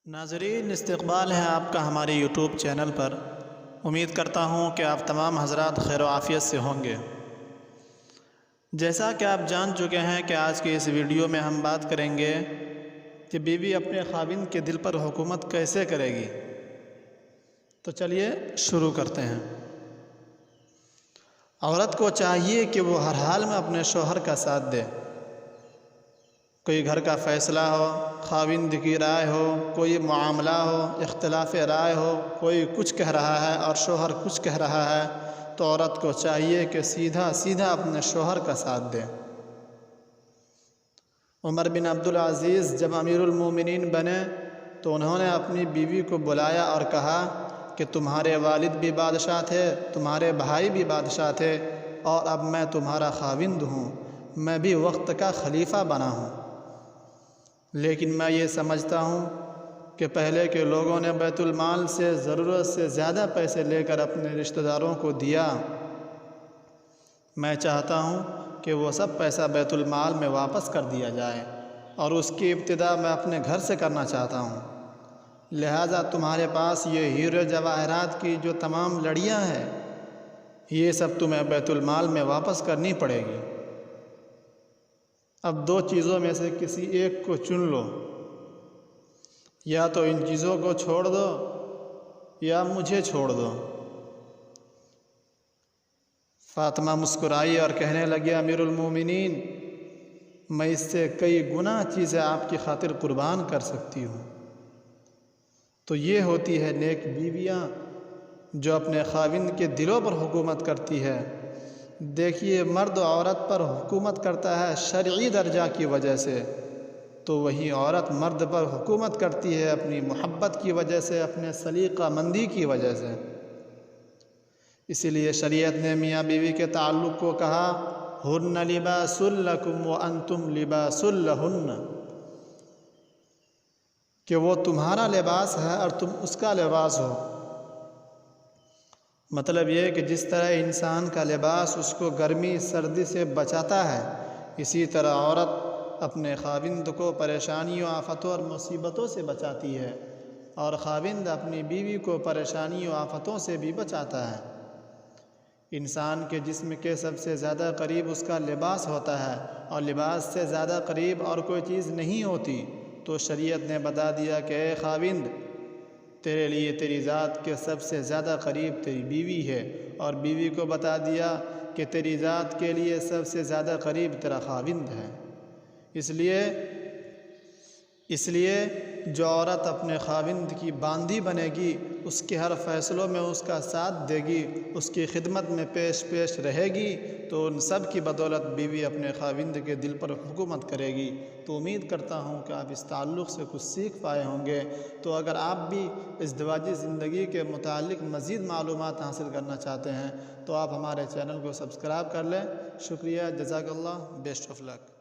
ناظرین، استقبال ہے آپ کا ہمارے یوٹیوب چینل پر۔ امید کرتا ہوں کہ آپ تمام حضرات خیر و عافیت سے ہوں گے۔ جیسا کہ آپ جان چکے ہیں کہ آج کی اس ویڈیو میں ہم بات کریں گے کہ بیوی اپنے خاوند کے دل پر حکومت کیسے کرے گی۔ تو چلیے شروع کرتے ہیں۔ عورت کو چاہیے کہ وہ ہر حال میں اپنے شوہر کا ساتھ دے۔ کوئی گھر کا فیصلہ ہو، خاوند کی رائے ہو، کوئی معاملہ ہو، اختلاف رائے ہو، کوئی کچھ کہہ رہا ہے اور شوہر کچھ کہہ رہا ہے، تو عورت کو چاہیے کہ سیدھا اپنے شوہر کا ساتھ دے۔ عمر بن عبدالعزیز جب امیر المومنین بنے تو انہوں نے اپنی بیوی کو بلایا اور کہا کہ تمہارے والد بھی بادشاہ تھے، تمہارے بھائی بھی بادشاہ تھے، اور اب میں تمہارا خاوند ہوں، میں بھی وقت کا خلیفہ بنا ہوں۔ لیکن میں یہ سمجھتا ہوں کہ پہلے کے لوگوں نے بیت المال سے ضرورت سے زیادہ پیسے لے کر اپنے رشتہ داروں کو دیا۔ میں چاہتا ہوں کہ وہ سب پیسہ بیت المال میں واپس کر دیا جائے، اور اس کی ابتدا میں اپنے گھر سے کرنا چاہتا ہوں۔ لہٰذا تمہارے پاس یہ ہیرے جواہرات کی جو تمام لڑیاں ہیں، یہ سب تمہیں بیت المال میں واپس کرنی پڑے گی۔ اب دو چیزوں میں سے کسی ایک کو چن لو، یا تو ان چیزوں کو چھوڑ دو یا مجھے چھوڑ دو۔ فاطمہ مسکرائی اور کہنے لگی، امیر المومنین، میں اس سے کئی گنا چیزیں آپ کی خاطر قربان کر سکتی ہوں۔ تو یہ ہوتی ہے نیک بیویاں جو اپنے خاوند کے دلوں پر حکومت کرتی ہے۔ دیکھیے، مرد عورت پر حکومت کرتا ہے شرعی درجہ کی وجہ سے، تو وہی عورت مرد پر حکومت کرتی ہے اپنی محبت کی وجہ سے، اپنے سلیقہ مندی کی وجہ سے۔ اسی لیے شریعت نے میاں بیوی کے تعلق کو کہا، ہن لباس لکم وانتم لباس لہن، کہ وہ تمہارا لباس ہے اور تم اس کا لباس ہو۔ مطلب یہ کہ جس طرح انسان کا لباس اس کو گرمی سردی سے بچاتا ہے، اسی طرح عورت اپنے خاوند کو پریشانیوں، آفتوں اور مصیبتوں سے بچاتی ہے، اور خاوند اپنی بیوی کو پریشانیوں، آفتوں سے بھی بچاتا ہے۔ انسان کے جسم کے سب سے زیادہ قریب اس کا لباس ہوتا ہے، اور لباس سے زیادہ قریب اور کوئی چیز نہیں ہوتی۔ تو شریعت نے بتا دیا کہ اے خاوند، تیرے لیے تیری ذات کے سب سے زیادہ قریب تیری بیوی ہے، اور بیوی کو بتا دیا کہ تیری ذات کے لیے سب سے زیادہ قریب تیرا خاوند ہے۔ اس لیے جو عورت اپنے خاوند کی باندھی بنے گی، اس کے ہر فیصلوں میں اس کا ساتھ دے گی، اس کی خدمت میں پیش رہے گی، تو ان سب کی بدولت بیوی اپنے خاوند کے دل پر حکومت کرے گی۔ تو امید کرتا ہوں کہ آپ اس تعلق سے کچھ سیکھ پائے ہوں گے۔ تو اگر آپ بھی ازدواجی زندگی کے متعلق مزید معلومات حاصل کرنا چاہتے ہیں تو آپ ہمارے چینل کو سبسکرائب کر لیں۔ شکریہ، جزاک اللہ، بیسٹ آف لک۔